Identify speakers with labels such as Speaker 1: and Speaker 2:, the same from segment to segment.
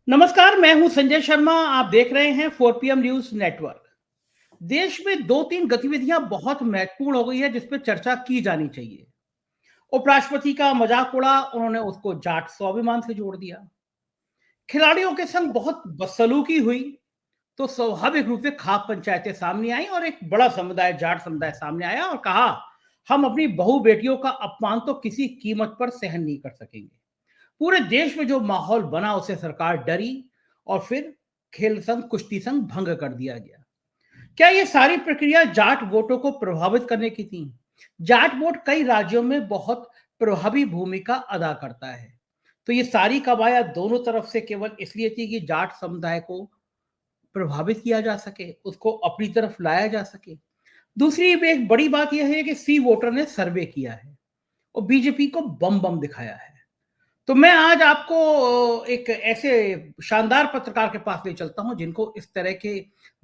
Speaker 1: नमस्कार, मैं हूं संजय शर्मा। आप देख रहे हैं 4 PM न्यूज नेटवर्क। देश में दो तीन गतिविधियां बहुत महत्वपूर्ण हो गई है जिस पर चर्चा की जानी चाहिए। उपराष्ट्रपति का मजाक उड़ा, उन्होंने उसको जाट स्वाभिमान से जोड़ दिया। खिलाड़ियों के संग बहुत बदसलूकी हुई तो स्वाभाविक रूप से खाप पंचायतें सामने आई और एक बड़ा समुदाय, जाट समुदाय सामने आया और कहा, हम अपनी बहू बेटियों का अपमान तो किसी कीमत पर सहन नहीं कर सकेंगे। पूरे देश में जो माहौल बना उसे सरकार डरी और फिर खेल संघ, कुश्ती संघ भंग कर दिया गया। क्या ये सारी प्रक्रिया जाट वोटों को प्रभावित करने की थी? जाट वोट कई राज्यों में बहुत प्रभावी भूमिका अदा करता है। तो ये सारी कवायद दोनों तरफ से केवल इसलिए थी कि जाट समुदाय को प्रभावित किया जा सके, उसको अपनी तरफ लाया जा सके। दूसरी एक बड़ी बात यह है कि सी वोटर ने सर्वे किया है और बीजेपी को बम बम दिखाया है। तो मैं आज आपको एक ऐसे शानदार पत्रकार के पास ले चलता हूं जिनको इस तरह के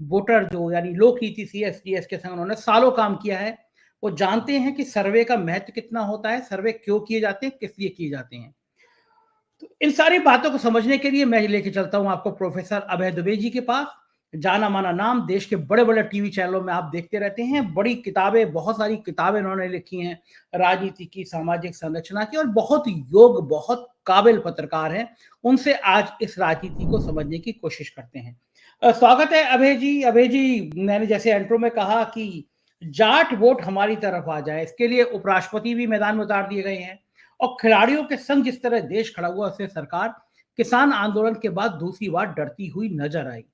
Speaker 1: वोटर, जो यानी लोक नीति CSDS के संग उन्होंने सालों काम किया है, वो जानते हैं कि सर्वे का महत्व कितना होता है, सर्वे क्यों किए जाते हैं, किस लिए किए जाते हैं। तो इन सारी बातों को समझने के लिए मैं लेके चलता हूं आपको प्रोफेसर अभय दुबे जी के पास। जाना माना नाम, देश के बड़े बड़े टीवी चैनलों में आप देखते रहते हैं। बड़ी किताबें, बहुत सारी किताबें उन्होंने लिखी हैं राजनीति की, सामाजिक संरचना की, और बहुत योग, बहुत काबिल पत्रकार हैं। उनसे आज इस राजनीति को समझने की कोशिश करते हैं। स्वागत है अभय जी। अभय जी, मैंने जैसे इंट्रो में कहा कि जाट वोट हमारी तरफ आ जाए, इसके लिए उपराष्ट्रपति भी मैदान में उतार दिए गए हैं और खिलाड़ियों के संग जिस तरह देश खड़ा हुआ, उससे सरकार किसान आंदोलन के बाद दूसरी बार डरती हुई नजर आई।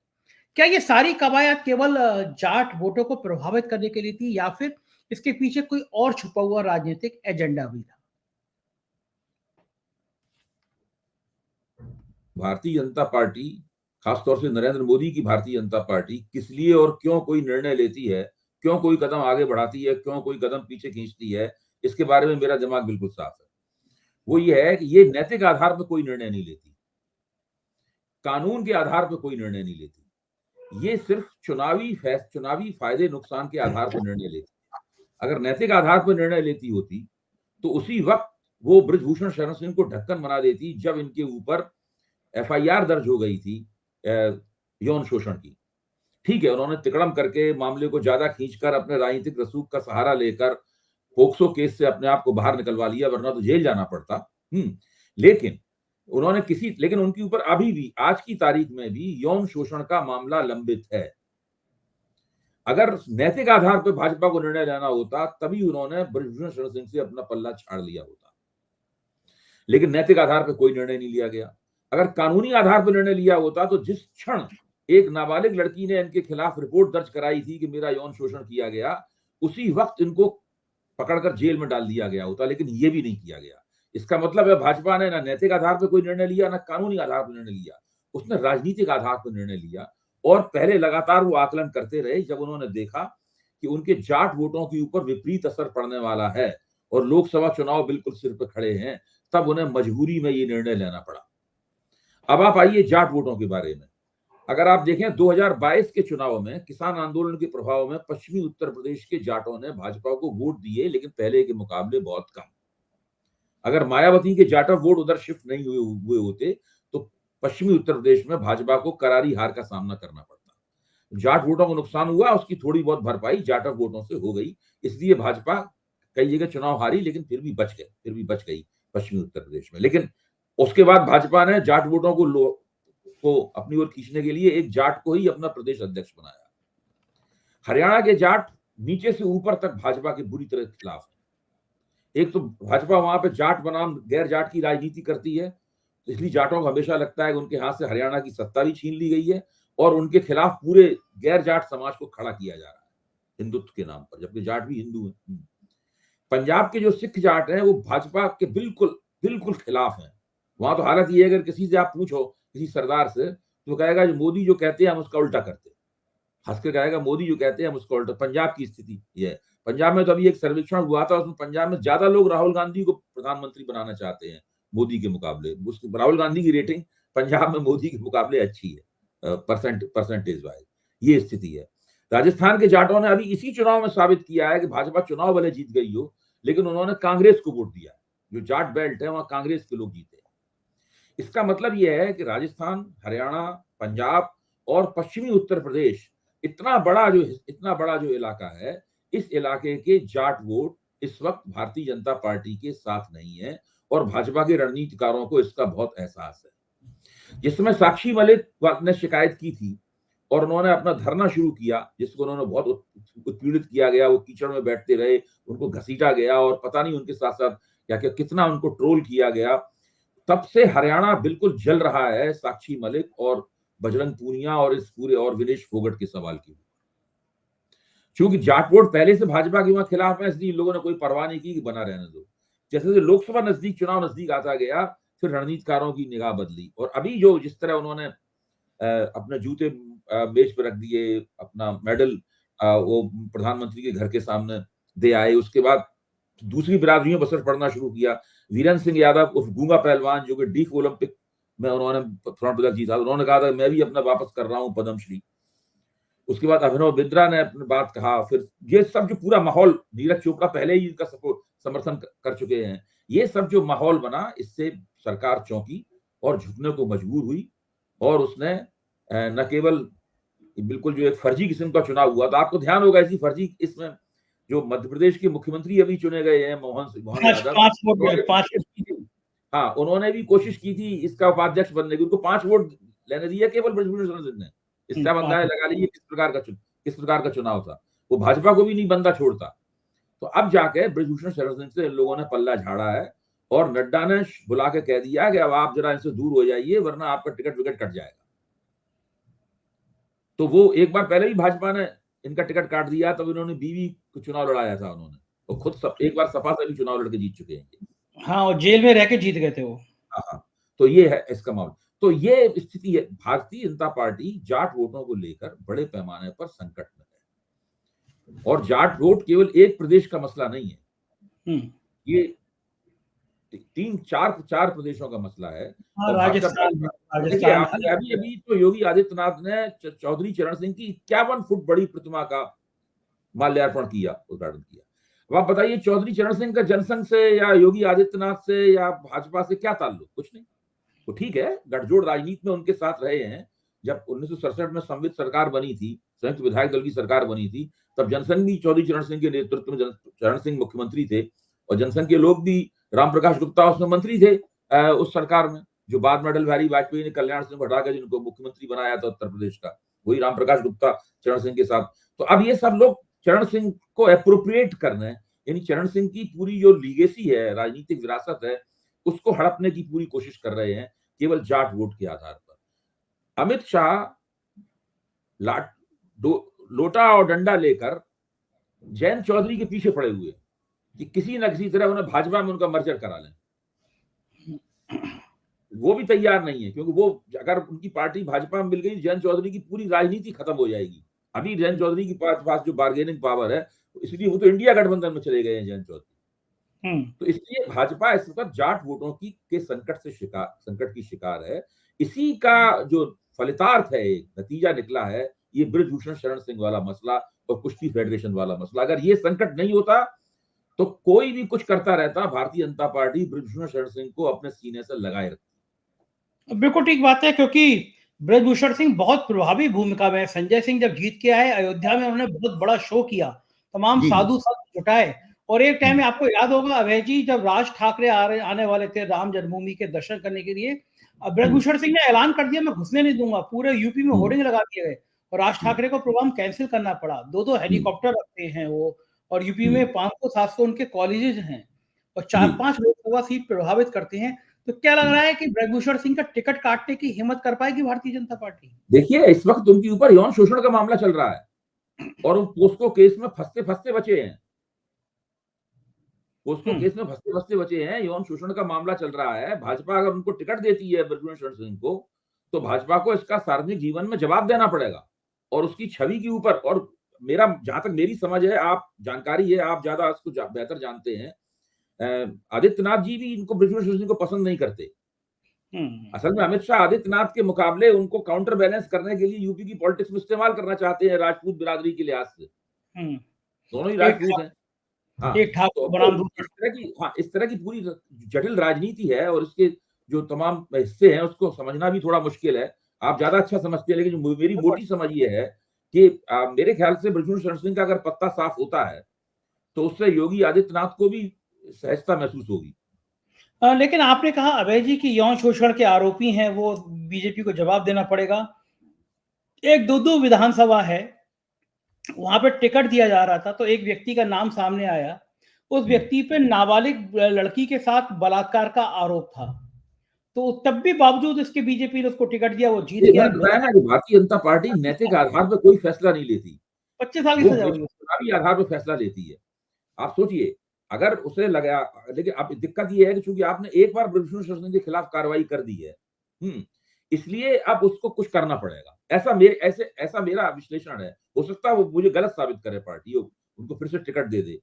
Speaker 1: क्या ये सारी कवायद केवल जाट वोटों को प्रभावित करने के लिए थी या फिर इसके पीछे कोई और छुपा हुआ राजनीतिक एजेंडा भी था?
Speaker 2: भारतीय जनता पार्टी, खासतौर से नरेंद्र मोदी की भारतीय जनता पार्टी किस लिए और क्यों कोई निर्णय लेती है, क्यों कोई कदम आगे बढ़ाती है, क्यों कोई कदम पीछे खींचती है, इसके बारे में मेरा दिमाग बिल्कुल साफ है। वो ये है कि ये नैतिक आधार पर कोई निर्णय नहीं लेती, कानून के आधार पर कोई निर्णय नहीं लेती, ये सिर्फ चुनावी फायदे नुकसान के आधार पर निर्णय लेती। अगर नैतिक आधार पर निर्णय लेती होती तो उसी वक्त वो बृजभूषण शरण सिंह को ढक्कन बना देती जब इनके ऊपर FIR दर्ज हो गई थी यौन शोषण की। ठीक है, उन्होंने तिकड़म करके मामले को ज्यादा खींचकर अपने राजनीतिक रसूख का सहारा लेकर पोक्सो केस से अपने आप को बाहर निकलवा लिया, वरना तो जेल जाना पड़ता। लेकिन उनके ऊपर अभी भी आज की तारीख में भी यौन शोषण का मामला लंबित है। अगर नैतिक आधार पर भाजपा को निर्णय लेना होता तभी उन्होंने बृजभूषण शरण सिंह से अपना पल्ला छाड़ लिया होता, लेकिन नैतिक आधार पर कोई निर्णय नहीं लिया गया। अगर कानूनी आधार पर निर्णय लिया होता तो जिस क्षण एक नाबालिग लड़की ने इनके खिलाफ रिपोर्ट दर्ज कराई थी कि मेरा यौन शोषण किया गया, उसी वक्त इनको पकड़कर जेल में डाल दिया गया होता, लेकिन ये भी नहीं किया गया। इसका मतलब है भाजपा ने ना नैतिक आधार पर कोई निर्णय लिया, ना कानूनी आधार पर निर्णय लिया, उसने राजनीतिक आधार पर निर्णय लिया। और पहले लगातार वो आकलन करते रहे, जब उन्होंने देखा कि उनके जाट वोटों के ऊपर विपरीत असर पड़ने वाला है और लोकसभा चुनाव बिल्कुल सिर पर खड़े हैं, तब उन्हें मजबूरी में ये निर्णय लेना पड़ा। अब आप आइए जाट वोटों के बारे में। अगर आप देखें 2022 के चुनाव में किसान आंदोलन के प्रभाव में पश्चिमी उत्तर प्रदेश के जाटों ने भाजपा को वोट दिए, लेकिन पहले के मुकाबले बहुत कम। अगर मायावती के जाटव वोट उधर शिफ्ट नहीं हुए होते तो पश्चिमी उत्तर प्रदेश में भाजपा को करारी हार का सामना करना पड़ता। जाट वोटों को नुकसान हुआ, उसकी थोड़ी बहुत भरपाई जाटव वोटों से हो गई, इसलिए भाजपा कई जगह चुनाव हारी, लेकिन फिर भी बच गई पश्चिमी उत्तर प्रदेश में। लेकिन उसके बाद भाजपा ने जाट वोटों को अपनी ओर खींचने के लिए एक जाट को ही अपना प्रदेश अध्यक्ष बनाया। हरियाणा के जाट नीचे से ऊपर तक भाजपा के बुरी तरह खिलाफ है। एक तो भाजपा वहां पे जाट बनाम गैर जाट की राजनीति करती है, इसलिए जाटों को हमेशा लगता है कि उनके हाथ से हरियाणा की सत्ता भी छीन ली गई है और उनके खिलाफ पूरे गैर जाट समाज को खड़ा किया जा रहा है हिंदुत्व के नाम पर, जबकि जाट भी हिंदू है। पंजाब के जो सिख जाट हैं वो भाजपा के बिल्कुल खिलाफ हैं। वहां तो हालत ये है, अगर किसी से आप पूछो, किसी सरदार से, तो कहेगा मोदी जो कहते हैं हम उसका उल्टा करते, हंस के कहेगा मोदी जो कहते हैं हम उसका उल्टा। पंजाब की स्थिति ये है। पंजाब में तो अभी एक सर्वेक्षण हुआ था, उसमें पंजाब में ज्यादा लोग राहुल गांधी को प्रधानमंत्री बनाना चाहते हैं मोदी के मुकाबले। राहुल गांधी की रेटिंग पंजाब में मोदी के मुकाबले अच्छी है परसेंटेज वाइज, ये स्थिति है। राजस्थान के जाटों ने अभी इसी चुनाव में साबित किया है कि भाजपा चुनाव भले जीत गई हो, लेकिन उन्होंने कांग्रेस को वोट दिया। जो जाट बेल्ट है वहां कांग्रेस के लोग जीते। इसका मतलब यह है कि राजस्थान, हरियाणा, पंजाब और पश्चिमी उत्तर प्रदेश इतना बड़ा जो इलाका है, इस इलाके के जाट वोट इस वक्त भारतीय जनता पार्टी के साथ नहीं है और भाजपा के रणनीतिकारों को इसका बहुत एहसास है। जिसमें साक्षी मलिक ने शिकायत की थी और उन्होंने अपना धरना शुरू किया, जिसको उन्होंने बहुत उत्पीड़ित किया गया, वो कीचड़ में बैठते रहे, उनको घसीटा गया और पता नहीं उनके साथ साथ क्या क्या कितना उनको ट्रोल किया गया। तब से हरियाणा बिल्कुल जल रहा है साक्षी मलिक और बजरंग पूनिया और इस पूरे और विनेश फोगट के सवाल की। क्योंकि जाट वोट पहले से भाजपा के वहां खिलाफ है, इसलिए लोगों ने कोई परवाह नहीं की कि बना रहने दो। जैसे जैसे लोकसभा नजदीक, चुनाव नजदीक आता गया, फिर रणनीतिकारों की निगाह बदली और अभी जो जिस तरह उन्होंने अपने जूते मेज पर रख दिए, अपना मेडल वो प्रधानमंत्री के घर के सामने दे आए, उसके बाद दूसरी बिरादरियों पर असर पड़ना शुरू किया। वीरेंद्र सिंह यादव उर्फ गूंगा पहलवान, जो कि डीफ ओलंपिक में उन्होंने स्वर्ण पदक जीता, उन्होंने कहा था मैं भी अपना वापस कर रहा हूं पद्मश्री। उसके बाद अभिनव बिंद्रा ने अपनी बात कहा। फिर ये सब जो पूरा माहौल, नीरज चोपड़ा पहले ही इनका समर्थन कर चुके हैं, ये सब जो माहौल बना, इससे सरकार चौंकी और झुकने को मजबूर हुई और उसने न केवल बिल्कुल जो एक फर्जी किस्म का चुनाव हुआ था, आपको ध्यान होगा इसी फर्जी, इसमें जो मध्य प्रदेश के मुख्यमंत्री अभी चुने गए हैं मोहन यादव, हाँ, उन्होंने भी कोशिश की थी इसका उपाध्यक्ष बनने की, उनको 5 वोट लेने दिए केवल बृजभूषण शरण सिंह ने। इससे आप अंदाजा लगा लीजिए किस प्रकार का चुनाव था। वो भाजपा को भी नहीं बंदा छोड़ता। तो अब जाके बृजभूषण शरण सिंह से इन लोगों ने पल्ला झाड़ा है और नड्डा ने बुला के कह दिया कि अब आप जरा इनसे दूर हो जाइए वरना आपका टिकट विकेट कट जाएगा। तो वो एक बार पहले ही भाजपा ने इनका टिकट काट दिया, तब इन्होंने बीवी को चुनाव लड़ाया था उन्होंने, और खुद एक बार सपा से भी चुनाव लड़के जीत चुके हैं।
Speaker 1: हाँ, और जेल में रह के जीत गए थे वो।
Speaker 2: हाँ, तो ये है इसका मामला। तो ये स्थिति है। भारतीय जनता पार्टी जाट वोटों को लेकर बड़े पैमाने पर संकट में है और जाट वोट केवल एक प्रदेश का मसला नहीं है, ये 4 प्रदेशों का मसला है।
Speaker 1: राजस्थान
Speaker 2: अभी तो योगी आदित्यनाथ ने चौधरी चरण सिंह की 51 फुट बड़ी प्रतिमा का माल्यार्पण किया, उद्घाटन किया। अब आप बताइए, चौधरी चरण सिंह का जनसंघ से या योगी आदित्यनाथ से या भाजपा से क्या ताल्लुक? कुछ नहीं। तो ठीक है, गठजोड़ राजनीति में उनके साथ रहे हैं। जब 1967 में संवित सरकार बनी थी, संयुक्त विधायक दल की सरकार बनी थी, तब जनसंघ भी चौधरी चरण सिंह के नेतृत्व में, चरण सिंह मुख्यमंत्री थे और जनसंघ के लोग भी, रामप्रकाश गुप्ता उसमें मंत्री थे उस सरकार में, जो बाद में अटल बिहारी वाजपेयी ने कल्याण सिंह को हटाकर जिनको मुख्यमंत्री बनाया था उत्तर प्रदेश का, वही रामप्रकाश गुप्ता चरण सिंह के साथ। तो अब ये सब लोग चरण सिंह को एप्रोप्रिएट करना है, यानी चरण सिंह की पूरी जो लीगेसी है, राजनीतिक विरासत है, उसको हड़पने की पूरी कोशिश कर रहे हैं केवल जाट वोट के आधार पर। अमित शाह लोटा और डंडा लेकर जयंत चौधरी के पीछे पड़े हुए कि किसी न किसी तरह उन्हें भाजपा में उनका मर्जर करा लें। वो भी तैयार नहीं है, क्योंकि वो अगर उनकी पार्टी भाजपा में मिल गई, जयंत चौधरी की पूरी राजनीति खत्म हो जाएगी। अभी जयंत चौधरी की पास जो बार्गेनिंग पावर है, इसलिए वो तो इंडिया गठबंधन में चले गए हैं जयंत चौधरी। तो इसलिए भाजपा इस वक्त जाट वोटों के संकट की शिकार है। इसी का जो फलितार्थ है, नतीजा निकला है, ये बृजभूषण शरण सिंह वाला मसला और कुश्ती फेडरेशन वाला मसला। अगर ये संकट नहीं होता तो कोई भी कुछ करता रहता, भारतीय जनता पार्टी बृजभूषण शरण सिंह को अपने सीने से लगाए रखती।
Speaker 1: बिल्कुल ठीक बात है, क्योंकि बृजभूषण सिंह बहुत प्रभावी भूमिका में, संजय सिंह जब जीत के आए अयोध्या में, उन्होंने बहुत बड़ा शो किया, तमाम साधु संत जुटाए। और एक टाइम में आपको याद होगा अभय जी, जब राज ठाकरे आने वाले थे राम जन्मभूमि के दर्शन करने के लिए, बृजभूषण सिंह ने ऐलान कर दिया मैं घुसने नहीं दूंगा, पूरे यूपी में होर्डिंग लगा दिए गए और राज ठाकरे को प्रोग्राम कैंसिल करना पड़ा। 2 हेलीकॉप्टर रखते हैं वो, और यूपी में 500-700 उनके कॉलेजेस हैं और 4-5 लोकसभा सीट प्रभावित करते हैं। तो क्या लग रहा है कि बृजभूषण सिंह का टिकट काटने की हिम्मत कर पाएगी भारतीय जनता पार्टी?
Speaker 2: देखिए, इस वक्त उनके ऊपर यौन शोषण का मामला चल रहा है और वो पोस्को केस में फंसते बचे हैं। पोस्को केस में फंसते बचे हैं, यौन शोषण का मामला चल रहा है। भाजपा अगर उनको टिकट देती है बृजभूषण शरण सिंह को, तो भाजपा को इसका सार्वजनिक जीवन में जवाब देना पड़ेगा और उसकी छवि के ऊपर। और मेरा, जहां तक मेरी समझ है, आप जानकारी है, आप ज्यादा इसको बेहतर जानते हैं, आदित्यनाथ जी भी इनको बृजभूषण शरण सिंह को पसंद नहीं करते। असल में अमित शाह आदित्यनाथ के मुकाबले उनको काउंटर बैलेंस करने के लिए यूपी की पॉलिटिक्स में इस्तेमाल करना चाहते हैं, राजपूत बिरादरी के लिहाज से। दोनों ही राजपूत हैं। हाँ, तो इस तरह की पूरी जटिल राजनीति है और इसके जो तमाम हिस्से हैं उसको समझना भी थोड़ा मुश्किल है। आप ज्यादा अच्छा समझते हैं, लेकिन जो मेरी मोटी समझ ये है कि मेरे ख्याल से बृजभूषण शरण सिंह का अगर पत्ता साफ होता है तो उससे योगी आदित्यनाथ को भी सहजता महसूस होगी।
Speaker 1: लेकिन आपने कहा अभय जी कि यौन शोषण के आरोपी हैं, वो बीजेपी को जवाब देना पड़ेगा। एक दो विधानसभा है, वहां पे टिकट दिया जा रहा था, तो एक व्यक्ति का नाम सामने आया। उस व्यक्ति पे नाबालिग लड़की के साथ बलात्कार का आरोप था, तो तब भी बावजूद इसके बीजेपी ने उसको टिकट दिया, वो जीत गया।
Speaker 2: मैंने बताया ना कि भारतीय जनता पार्टी नैतिक आधार पर कोई फैसला नहीं लेती,
Speaker 1: 25 साल की
Speaker 2: वो
Speaker 1: सजा हुई।
Speaker 2: चुनावी आधार पर फैसला लेती है। आप सोचिए, अगर उसे लगा, लेकिन अब दिक्कत ये है कि चूंकि आपने एक बार बृजभूषण शरण सिंह के खिलाफ कार्रवाई कर दी है, इसलिए अब उसको कुछ करना पड़ेगा। ऐसा मेरा विश्लेषण है। हो सकता है वो मुझे गलत साबित करे पार्टी, उनको फिर से टिकट दे दे।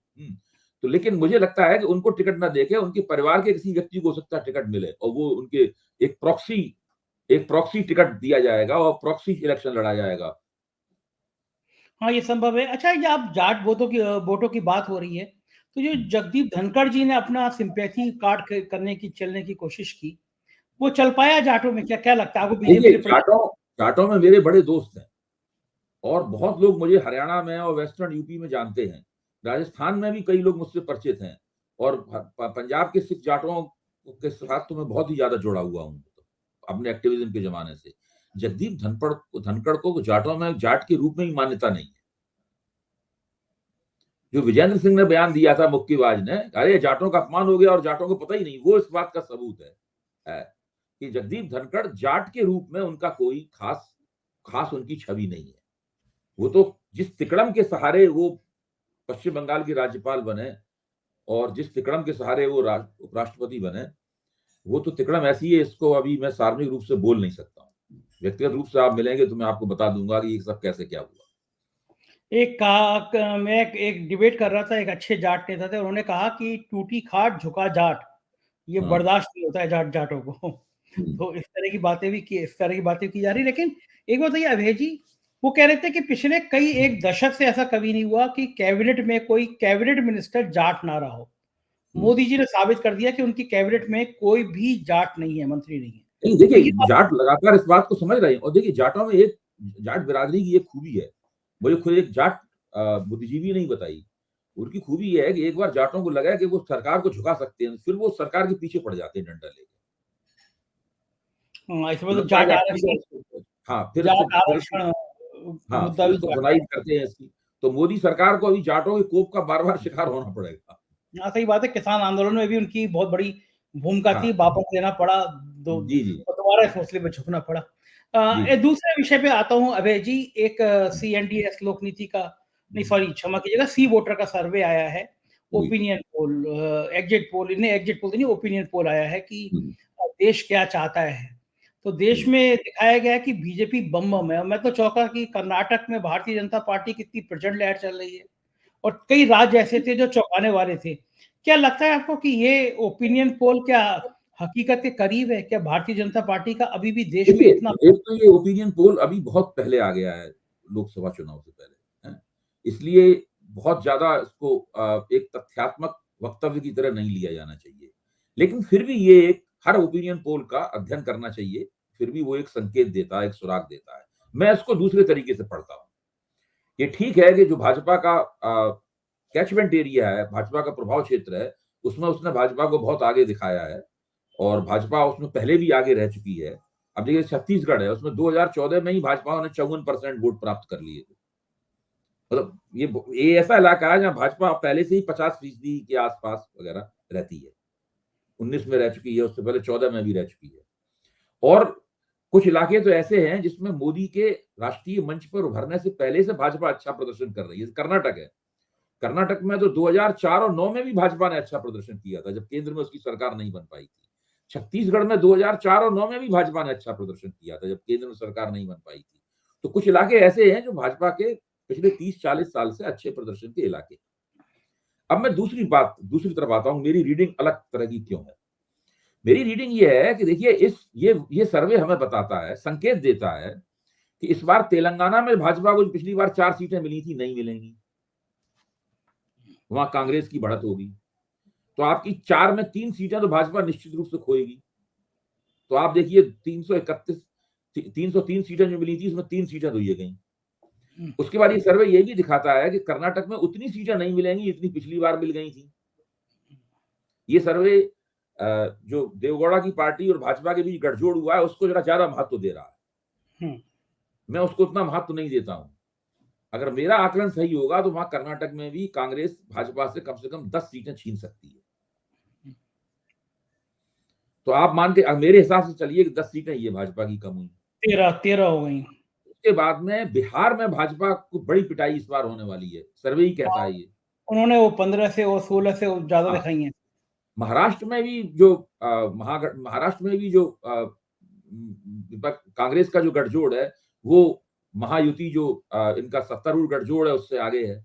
Speaker 2: तो लेकिन मुझे लगता है कि उनको टिकट ना देके उनके परिवार के किसी व्यक्ति को हो सकता है टिकट मिले, और वो उनके एक प्रॉक्सी टिकट दिया जाएगा और प्रॉक्सी इलेक्शन लड़ा जाएगा।
Speaker 1: हाँ, ये संभव है। अच्छा, ये आप जाट वोटों की बात हो रही है, तो जो जगदीप धनखड़ जी ने अपना सिंपैथी कार्ड करने की चलने की कोशिश की, वो चल पाया जाटों में? क्या क्या लगता है आपको बीजेपी
Speaker 2: देखिए,
Speaker 1: के प्रति?
Speaker 2: जाटों में मेरे बड़े दोस्त हैं, और बहुत लोग मुझे हरियाणा में और वेस्टर्न यूपी में जानते हैं। राजस्थान में भी कई लोग मुझसे परिचित हैं, और पंजाब के सिख जाटों के साथ तो मैं बहुत ही ज्यादा जुड़ा हुआ हूँ अपने एक्टिविज्म के जमाने से। जगदीप धनखड़ को जाटों में जाट के रूप में ही मान्यता नहीं है। जो विजेंद्र सिंह ने बयान दिया था, मुक्केबाज ने, अरे जाटों का अपमान हो गया और जाटों को पता ही नहीं, वो इस बात का सबूत है कि जगदीप धनखड़ जाट के रूप में उनका कोई खास उनकी छवि नहीं है। वो तो जिस तिकड़म के सहारे वो पश्चिम बंगाल के राज्यपाल बने, और जिस तिकड़म के सहारे वो उपराष्ट्रपति बने, वो तो तिकड़म ऐसी है, इसको अभी मैं सार्वजनिक रूप से बोल नहीं सकता हूँ। व्यक्तिगत रूप से आप मिलेंगे तो मैं आपको बता दूंगा कि ये सब कैसे क्या हुआ।
Speaker 1: मैं एक डिबेट कर रहा था, एक अच्छे जाट नेता थे, उन्होंने कहा कि टूटी खाट झुका जाट, ये
Speaker 2: हाँ।
Speaker 1: बर्दाश्त नहीं होता है जाटों को। तो इस तरह की बातें की जा रही। लेकिन एक बात ये अभय जी, वो कह रहे थे कि पिछले कई एक दशक से ऐसा कभी नहीं हुआ कि कैबिनेट में कोई कैबिनेट मिनिस्टर जाट ना रहा हो। मोदी जी ने साबित कर दिया कि उनकी कैबिनेट में कोई भी जाट नहीं है, मंत्री नहीं है।
Speaker 2: नहीं,
Speaker 1: तो ये
Speaker 2: देखिए, जाट लगातार इस बात को समझ रहे हैं, और देखिए जाटों में एक जाट बिरादरी की एक खूबी है, मुझे खुद एक जाट बुद्धिजीवी नहीं बताई। उनकी खूबी ये है कि एक बार जाटों को लगा कि वो सरकार को झुका सकते हैं, फिर वो सरकार के पीछे पड़ जाते हैं डंडा लेके।
Speaker 1: इसमें तो
Speaker 2: लगता है
Speaker 1: जाट
Speaker 2: कि अच्छा ठीक
Speaker 1: आरक्षण,
Speaker 2: है, हाँ, फिर
Speaker 1: जाट आरक्षण
Speaker 2: हाँ,
Speaker 1: मुद्दा
Speaker 2: फिर
Speaker 1: भी
Speaker 2: इसको
Speaker 1: जाट
Speaker 2: सुनाई करते हैं इसकी। तो मोदी सरकार को अभी जाटों के कोप का बार बार शिकार होना पड़ेगा।
Speaker 1: हाँ, सही बात है। किसान आंदोलन में भी उनकी बहुत बड़ी भूमिका थी,
Speaker 2: हाँ।
Speaker 1: वापस लेना पड़ा,
Speaker 2: जी जी।
Speaker 1: और दोबारा इस मसले पे झुकना पड़ा।
Speaker 2: जी
Speaker 1: एक
Speaker 2: जी।
Speaker 1: दूसरे विषय पे आता हूँ अभय जी। एक CNDS लोक नीति का, नहीं सॉरी क्षमा कीजिएगा, सी वोटर का सर्वे आया है,
Speaker 2: जी।
Speaker 1: ओपिनियन पोल, एग्जिट पोल, नहीं एग्जिट पोल नहीं, ओपिनियन पोल आया है कि
Speaker 2: हम्म,
Speaker 1: देश क्या चाहता है। तो देश
Speaker 2: हम्म।
Speaker 1: में दिखाया गया है कि बीजेपी बम बम है, और मैं तो चौंका कि कर्नाटक में भारतीय जनता पार्टी की कितनी प्रचंड लहर चल रही है, और कई राज्य ऐसे थे जो चौंकाने वाले थे। क्या लगता है आपको कि ये ओपिनियन पोल क्या हकीकत के करीब है? क्या भारतीय जनता पार्टी का अभी भी देश में
Speaker 2: देखिए,
Speaker 1: इतना?
Speaker 2: एक तो ये ओपिनियन पोल अभी बहुत पहले आ गया है, लोकसभा चुनाव से पहले, हैं? इसलिए बहुत ज्यादा इसको एक तथ्यात्मक वक्तव्य की तरह नहीं लिया जाना चाहिए। लेकिन फिर भी ये एक हर ओपिनियन पोल का अध्ययन करना चाहिए, फिर भी वो एक संकेत देता है, एक सुराग देता है। मैं इसको दूसरे तरीके से पढ़ता हूँ। ये ठीक है कि जो भाजपा का कैचमेंट एरिया है, भाजपा का प्रभाव क्षेत्र है, उसमें उसने भाजपा को बहुत आगे दिखाया है, और भाजपा उसमें पहले भी आगे रह चुकी है। अब देखिए, छत्तीसगढ़ है, उसमें 2014 में ही भाजपा ने 54% वोट प्राप्त कर लिए थे। मतलब ये ऐसा इलाका है जहां भाजपा पहले से ही 50% के आसपास वगैरह रहती है। 19 में रह चुकी है, उससे पहले 14 में भी रह चुकी है। और कुछ इलाके तो ऐसे हैं जिसमें मोदी के राष्ट्रीय मंच पर उभरने से पहले से भाजपा अच्छा प्रदर्शन कर रही है। कर्नाटक है, कर्नाटक में तो 2004 और 9 में भी भाजपा ने अच्छा प्रदर्शन किया था, जब केंद्र में उसकी सरकार नहीं बन पाई थी। छत्तीसगढ़ में 2004 और 9 में भी भाजपा ने अच्छा प्रदर्शन किया था, जब केंद्र में सरकार नहीं बन पाई थी। तो कुछ इलाके ऐसे हैं जो भाजपा के पिछले 30-40 साल से अच्छे प्रदर्शन के इलाके। अब मैं दूसरी तरफ आता हूं, मेरी रीडिंग अलग तरह की क्यों है। मेरी रीडिंग ये है कि देखिए, ये सर्वे हमें बताता है, संकेत देता है कि इस बार तेलंगाना में भाजपा को पिछली बार 4 सीटें मिली थी, नहीं मिलेंगी। वहां कांग्रेस की बढ़त होगी, तो आपकी 4 में 3 सीटें तो भाजपा निश्चित रूप से खोएगी। तो आप देखिए 303 सीटें जो मिली थी उसमें 3 सीटें तो ये गई। उसके बाद ये सर्वे ये भी दिखाता है कि कर्नाटक में उतनी सीटें नहीं मिलेंगी जितनी पिछली बार मिल गई थी। ये सर्वे जो देवगौड़ा की पार्टी और भाजपा के बीच गठजोड़ हुआ है उसको जरा ज्यादा महत्व दे रहा है। मैं उसको उतना महत्व नहीं देता हूं। अगर मेरा आकलन सही होगा तो वहां कर्नाटक में भी कांग्रेस भाजपा से कम 10 सीटें छीन सकती है। तो आप मान के मेरे हिसाब से चलिए कि 10 सीटें ये भाजपा की कम हुई,
Speaker 1: 13 हो गई।
Speaker 2: उसके बाद में बिहार में भाजपा को बड़ी पिटाई इस बार होने वाली है, सर्वे ही कहता है ये।
Speaker 1: उन्होंने वो 15 से और 16 से ज्यादा दिखाई है।
Speaker 2: महाराष्ट्र में भी जो महाराष्ट्र में भी जो कांग्रेस का जो गठजोड़ है वो महायुति जो इनका सत्तारूढ़ गठजोड़ है उससे आगे है।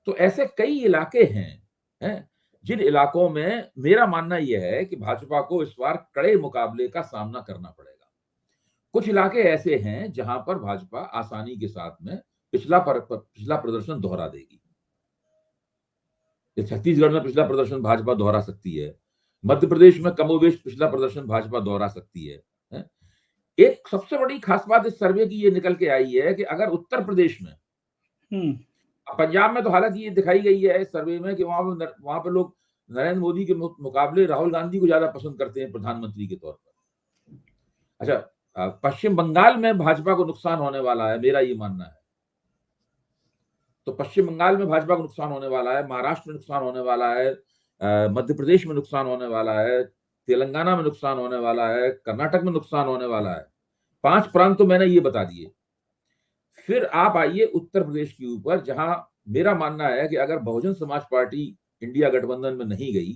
Speaker 2: तो ऐसे कई इलाके हैं जिन इलाकों में मेरा मानना यह है कि भाजपा को इस बार कड़े मुकाबले का सामना करना पड़ेगा। कुछ इलाके ऐसे हैं जहां पर भाजपा आसानी के साथ में पिछला प्रदर्शन दोहरा देगी। छत्तीसगढ़ में पिछला प्रदर्शन भाजपा दोहरा सकती है, मध्य प्रदेश में कमोबेश पिछला प्रदर्शन भाजपा दोहरा सकती है। एक सबसे बड़ी खास बात इस सर्वे की ये निकल के आई है कि अगर उत्तर प्रदेश में, पंजाब में तो हालांकि ये दिखाई गई है इस सर्वे में कि वहां पर लोग नरेंद्र मोदी के मुकाबले राहुल गांधी को ज्यादा पसंद करते हैं प्रधानमंत्री के तौर पर। अच्छा, पश्चिम बंगाल में भाजपा को नुकसान होने वाला है, मेरा ये मानना है। तो पश्चिम बंगाल में भाजपा को नुकसान होने वाला है, महाराष्ट्र में नुकसान होने वाला है, मध्य प्रदेश में नुकसान होने वाला है, तेलंगाना में नुकसान होने वाला है, कर्नाटक में नुकसान होने वाला है। 5 प्रांत तो मैंने ये बता दिए। फिर आप आइए उत्तर प्रदेश के ऊपर, जहां मेरा मानना है कि अगर बहुजन समाज पार्टी इंडिया गठबंधन में नहीं गई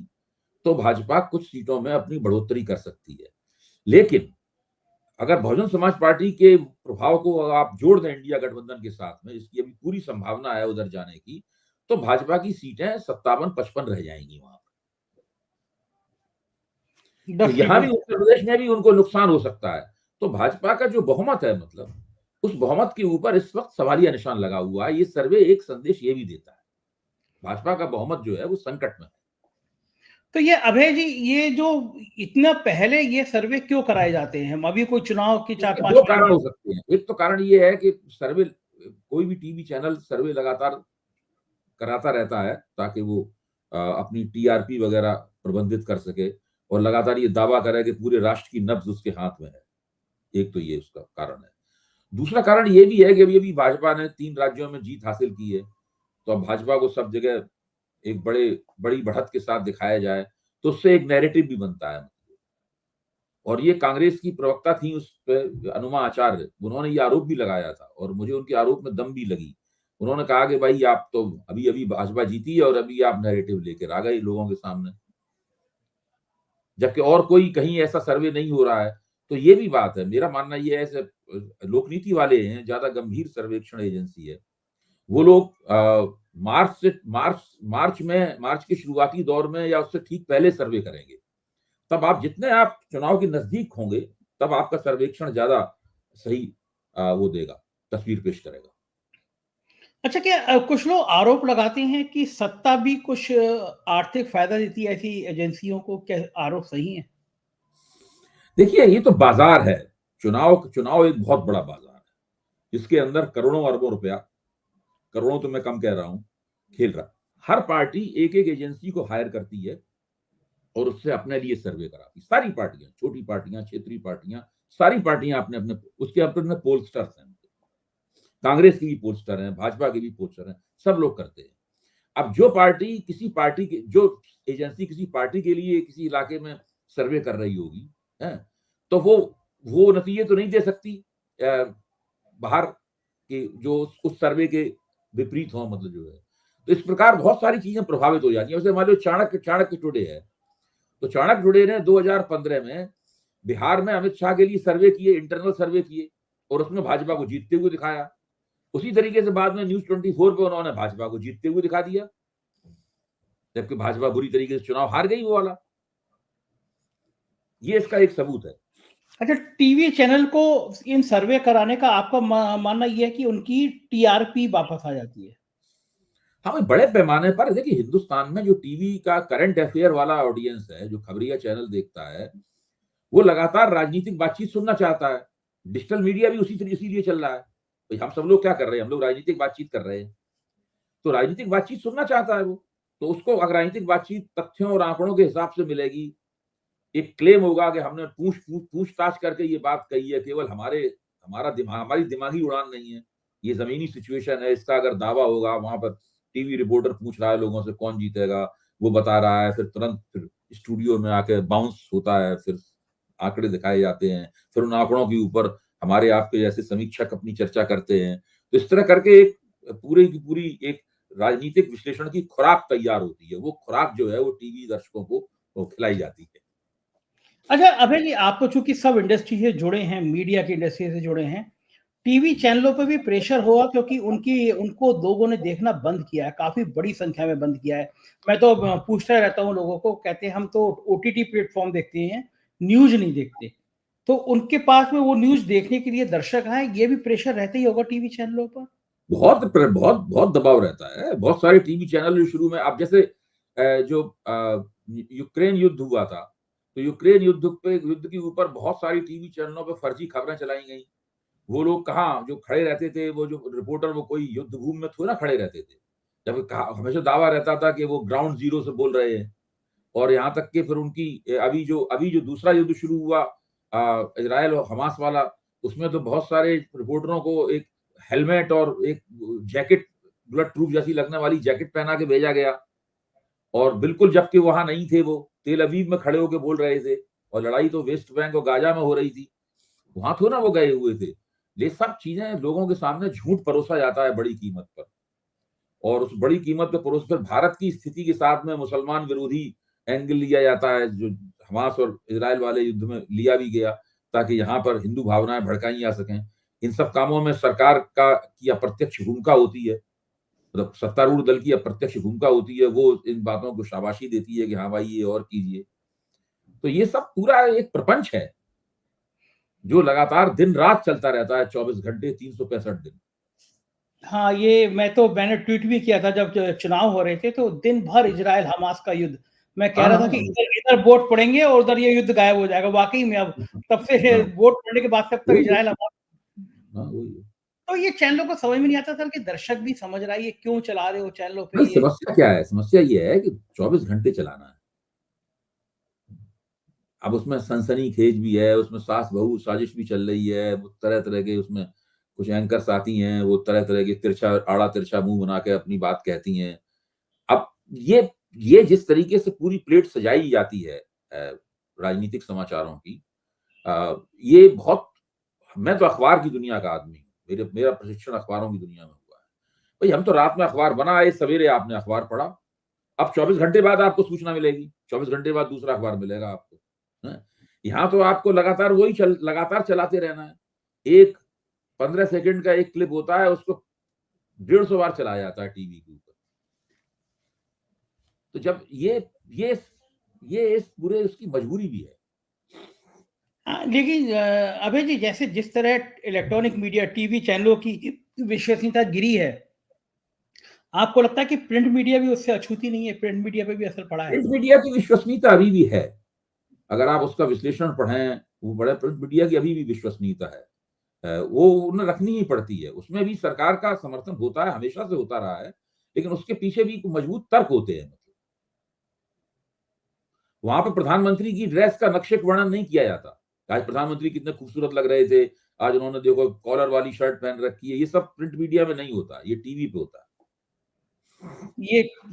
Speaker 2: तो भाजपा कुछ सीटों में अपनी बढ़ोतरी कर सकती है। लेकिन अगर बहुजन समाज पार्टी के प्रभाव को आप जोड़ दें इंडिया गठबंधन के साथ में, जिसकी अभी पूरी संभावना है उधर जाने की, तो भाजपा की सीटें 57-55 रह जाएंगी वहां पर। तो यहां भी उत्तर प्रदेश में भी उनको नुकसान हो सकता है। तो भाजपा का जो बहुमत है, मतलब उस बहुमत के ऊपर इस वक्त सवालिया निशान लगा हुआ है। ये सर्वे एक संदेश ये भी देता है, भाजपा का बहुमत जो है वो संकट में है।
Speaker 1: तो ये अभय जी, ये जो इतना पहले ये सर्वे क्यों कराए जाते हैं? अभी कोई चुनाव की 4-5
Speaker 2: दो कारण हो सकते हैं। एक तो कारण ये है कि सर्वे, कोई भी टीवी चैनल सर्वे लगातार कराता रहता है ताकि वो अपनी टीआरपी वगैरह प्रबंधित कर सके और लगातार ये दावा करे कि पूरे राष्ट्र की नब्ज उसके हाथ में है। एक तो ये उसका कारण है। दूसरा कारण ये भी है कि अभी भाजपा ने 3 राज्यों में जीत हासिल की है, तो अब भाजपा को सब जगह एक बड़ी बढ़त के साथ दिखाया जाए तो उससे एक नैरेटिव भी बनता है। और ये कांग्रेस की प्रवक्ता थी उस पे, अनुमा आचार्य, उन्होंने ये आरोप भी लगाया था और मुझे उनके आरोप में दम भी लगी। उन्होंने कहा कि भाई आप तो अभी भाजपा जीती है और अभी आप नैरेटिव लेकर आ गए लोगों के सामने, जबकि और कोई कहीं ऐसा सर्वे नहीं हो रहा है। तो ये भी बात है। मेरा मानना ये है, लोकनीति वाले हैं, ज्यादा गंभीर सर्वेक्षण एजेंसी है, वो लोग मार्च के शुरुआती दौर में या उससे ठीक पहले सर्वे करेंगे। तब आप जितने आप चुनाव के नजदीक होंगे तब आपका सर्वेक्षण ज्यादा सही वो देगा, तस्वीर पेश करेगा।
Speaker 1: अच्छा, क्या कुछ लोग आरोप लगाते हैं कि सत्ता भी कुछ आर्थिक फायदा देती है ऐसी एजेंसियों को? क्या आरोप सही है?
Speaker 2: देखिए, ये तो बाजार है। चुनाव एक बहुत बड़ा बाजार है जिसके अंदर करोड़ों अरबों रुपया, करोड़ों तो मैं कम कह रहा हूं, खेल रहा। हर पार्टी एक एजेंसी को हायर करती है और उससे अपने लिए सर्वे कराती। सारी पार्टियां, छोटी पार्टियां, क्षेत्रीय पार्टियां, सारी पार्टियां अपने अपने उसके अपने पोलस्टर्स हैं। कांग्रेस की भी पोलस्टर हैं, भाजपा की भी पोलस्टर हैं, सब लोग करते हैं। अब जो एजेंसी किसी पार्टी के लिए किसी इलाके में सर्वे कर रही होगी, है, तो वो नतीजे तो नहीं दे सकती बाहर के जो उस सर्वे के विपरीत हो, मतलब जो है। तो इस प्रकार बहुत सारी चीजें प्रभावित हो जाती है। वैसे मान लो चाणक्य टुडे है, तो चाणक्य टुडे ने 2015 में बिहार में अमित शाह के लिए सर्वे किए, इंटरनल सर्वे किए, और उसमें भाजपा को जीतते हुए दिखाया। उसी तरीके से बाद में न्यूज 24 पे उन्होंने भाजपा को जीतते हुए दिखा दिया, जबकि भाजपा बुरी तरीके से चुनाव हार गई वो वाला। ये इसका एक सबूत है।
Speaker 1: अच्छा, टीवी चैनल को इन सर्वे कराने का आपका मानना यह है कि उनकी टीआरपी वापस आ जाती है?
Speaker 2: हाँ, बड़े पैमाने पर देखिए, हिंदुस्तान में जो टीवी का करंट अफेयर वाला ऑडियंस है, जो खबरिया चैनल देखता है, वो लगातार राजनीतिक बातचीत सुनना चाहता है। डिजिटल मीडिया भी इसीलिए चल रहा है। तो हम सब लोग क्या कर रहे हैं, हम लोग राजनीतिक बातचीत कर रहे हैं, तो राजनीतिक बातचीत सुनना चाहता है वो। तो उसको अगर राजनीतिक बातचीत तथ्यों और आंकड़ों के हिसाब से मिलेगी, एक क्लेम होगा कि हमने पूछताछ करके ये बात कही है, केवल हमारी दिमागी उड़ान नहीं है, ये जमीनी सिचुएशन है, इसका अगर दावा होगा, वहां पर टीवी रिपोर्टर पूछ रहा है लोगों से कौन जीतेगा, वो बता रहा है, फिर तुरंत फिर स्टूडियो में आके बाउंस होता है, फिर आंकड़े दिखाए जाते हैं, फिर उन आंकड़ों के ऊपर हमारे आपके जैसे समीक्षक अपनी चर्चा करते हैं। तो इस तरह करके एक पूरी की पूरी एक राजनीतिक विश्लेषण की खुराक तैयार होती है। वो खुराक जो है वो टीवी दर्शकों को वो खिलाई जाती है।
Speaker 1: अच्छा अभय जी, आप तो चूंकि सब इंडस्ट्री से जुड़े हैं, मीडिया की इंडस्ट्री से जुड़े हैं, टीवी चैनलों पे भी प्रेशर होगा क्योंकि उनको लोगों ने देखना बंद किया है, काफी बड़ी संख्या में बंद किया है। मैं तो पूछता रहता हूँ लोगों को, कहते हैं हम तो ओटीटी प्लेटफॉर्म देखते हैं, न्यूज नहीं देखते। तो उनके पास में वो न्यूज देखने के लिए दर्शक आए, ये भी प्रेशर रहता ही होगा टीवी चैनलों पर।
Speaker 2: बहुत बहुत बहुत दबाव रहता है। बहुत सारे टीवी चैनल जो शुरू में, अब जैसे जो यूक्रेन युद्ध हुआ था, तो यूक्रेन युद्ध के ऊपर बहुत सारी टीवी चैनलों पे फर्जी खबरें चलाई गई। वो लोग कहाँ जो खड़े रहते थे, वो जो रिपोर्टर, वो कोई युद्ध भूमि में थोड़ा खड़े रहते थे। जब हमेशा दावा रहता था कि वो ग्राउंड जीरो से बोल रहे हैं। और यहाँ तक कि फिर उनकी अभी जो दूसरा युद्ध शुरू हुआ, इजराइल और हमास वाला, उसमें तो बहुत सारे रिपोर्टरों को एक हेलमेट और एक जैकेट, बुलेट प्रूफ जैसी लगने वाली जैकेट पहना के भेजा गया। और बिल्कुल जबकि वहां नहीं थे, वो तेल अवीव में खड़े होकर बोल रहे थे, और लड़ाई तो वेस्ट बैंक और गाजा में हो रही थी, वहां थोड़ा ना वो गए हुए थे। ये सब चीजें लोगों के सामने झूठ परोसा जाता है बड़ी कीमत पर, और उस बड़ी कीमत पे परोस कर भारत की स्थिति के साथ में मुसलमान विरोधी एंगल लिया जाता है, जो हमास और इजराइल वाले युद्ध में लिया भी गया, ताकि यहाँ पर हिंदू भावनाएं भड़काई जा सकें। इन सब कामों में सरकार की अप्रत्यक्ष भूमिका होती है, मतलब सत्तारूढ़ दल की अप्रत्यक्ष भूमिका होती है। वो इन बातों को शाबाशी देती है कि हाँ भाई ये और कीजिए। तो ये सब पूरा एक प्रपंच है जो लगातार दिन रात चलता रहता है, 24 घंटे 365 दिन।
Speaker 1: हाँ, ये मैंने ट्वीट भी किया था जब चुनाव हो रहे थे, तो दिन भर इजराइल हमास का युद्ध। मैं कह
Speaker 2: हाँ
Speaker 1: रहा था
Speaker 2: हाँ
Speaker 1: कि इधर इधर वोट पड़ेंगे और उधर ये युद्ध गायब हो जाएगा। वाकई में अब तब से
Speaker 2: हाँ,
Speaker 1: वोट पड़ने के बाद से अब तक
Speaker 2: वही है,
Speaker 1: इजराइल हमास।
Speaker 2: हाँ वही है।
Speaker 1: तो ये चैनलों को समझ में नहीं आता सर कि दर्शक भी समझ रहा है ये क्यों चला रहे हो चैनलों पे
Speaker 2: भाई
Speaker 1: ये।
Speaker 2: समस्या क्या है? समस्या ये है कि 24 घंटे चलाना है। अब उसमें सनसनीखेज भी है, उसमें सास बहू साजिश भी चल रही है, वो तरह तरह के उसमें कुछ एंकर्स आती हैं, वो तरह तरह के तिरछा आड़ा तिरछा मुंह बना के अपनी बात कहती हैं। अब ये जिस तरीके से पूरी प्लेट सजाई जाती है राजनीतिक समाचारों की, ये बहुत, मैं तो अखबार की दुनिया का आदमी हूँ, मेरा प्रशिक्षण अखबारों की दुनिया में हुआ है। भाई हम तो रात में अखबार बनाए, सवेरे आपने अखबार पढ़ा, अब 24 घंटे बाद आपको सूचना मिलेगी, 24 घंटे बाद दूसरा अखबार मिलेगा आपको। हैं? यहाँ तो आपको लगातार लगातार चलाते रहना है। एक 15 सेकंड का एक क्लिप होता है, उसको 150 बार चलाया जाता है टीवी के ऊपर। तो जब ये इस पूरे उसकी मजबूरी भी है।
Speaker 1: हाँ, लेकिन अभय जी, जैसे जिस तरह इलेक्ट्रॉनिक मीडिया टीवी चैनलों की विश्वसनीयता गिरी है, आपको लगता है कि प्रिंट मीडिया भी उससे अछूती नहीं है? प्रिंट मीडिया पे भी असर पड़ा है?
Speaker 2: प्रिंट मीडिया की विश्वसनीयता अभी भी है। अगर आप उसका विश्लेषण पढ़ें, वो बड़े प्रिंट मीडिया की अभी भी विश्वसनीयता है। वो उन्हें रखनी ही पड़ती है। उसमें भी सरकार का समर्थन होता है, हमेशा से होता रहा है, लेकिन उसके पीछे भी मजबूत तर्क होते हैं। मतलब वहां पर प्रधानमंत्री की ड्रेस का नक्शे का वर्णन नहीं किया जाता। आज प्रधानमंत्री कितने खूबसूरत लग रहे थे, आज उन्होंने देखो कॉलर वाली शर्ट पहन रखी है, ये सब प्रिंट मीडिया में नहीं होता, ये टीवी पे होता है।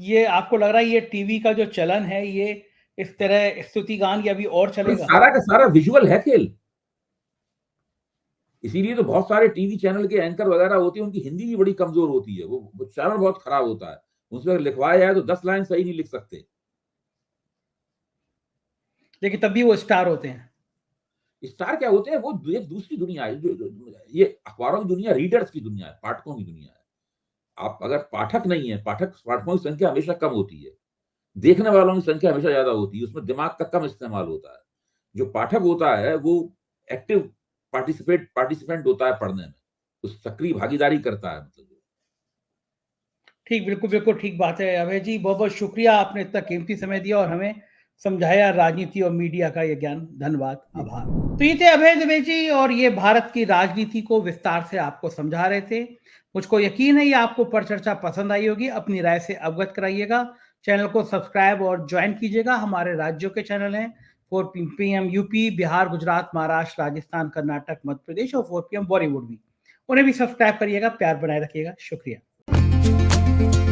Speaker 1: ये आपको लग रहा है ये टीवी का जो चलन है, ये इस तरह स्तुति गान ये अभी और
Speaker 2: भाई
Speaker 1: चलेगा?
Speaker 2: सारा का सारा विजुअल है खेल। इसीलिए तो बहुत सारे टीवी चैनल के एंकर वगैरह होते हैं, उनकी हिंदी भी बड़ी कमजोर होती है, वो चैनल बहुत खराब होता है। उसमें लिखवाया जाए तो 10 लाइन सही नहीं लिख सकते।
Speaker 1: लेकिन तब भी वो स्टार होते हैं।
Speaker 2: स्टार क्या होते हैं, वो एक दूसरी दुनिया है। ये अखबारों की दुनिया रीडर्स की दुनिया है, पाठकों की दुनिया है। आप अगर पाठक नहीं है, पाठकों की संख्या हमेशा कम होती है, देखने वालों की संख्या हमेशा ज्यादा होती है, उसमें दिमाग का कम इस्तेमाल होता है। जो पाठक होता है वो एक्टिव पार्टिसिपेंट होता है पढ़ने में, उस सक्रिय भागीदारी करता है। मतलब
Speaker 1: ठीक, बिल्कुल, बिल्कुल ठीक बात है। अभय जी, बहुत-बहुत शुक्रिया, आपने इतना कीमती समय दिया और हमें समझाया राजनीति और मीडिया का ये ज्ञान। धन्यवाद, आभार। तो ये थे अभय दुबे जी और ये भारत की राजनीति को विस्तार से आपको समझा रहे थे। मुझको यकीन है ये आपको परिचर्चा पसंद आई होगी। अपनी राय से अवगत कराइएगा। चैनल को सब्सक्राइब और ज्वाइन कीजिएगा। हमारे राज्यों के चैनल हैं 4 PM यूपी, बिहार, गुजरात, महाराष्ट्र, राजस्थान, कर्नाटक, मध्य प्रदेश और 4 PM बॉलीवुड भी। उन्हें भी सब्सक्राइब करिएगा। प्यार बनाए रखिएगा। शुक्रिया।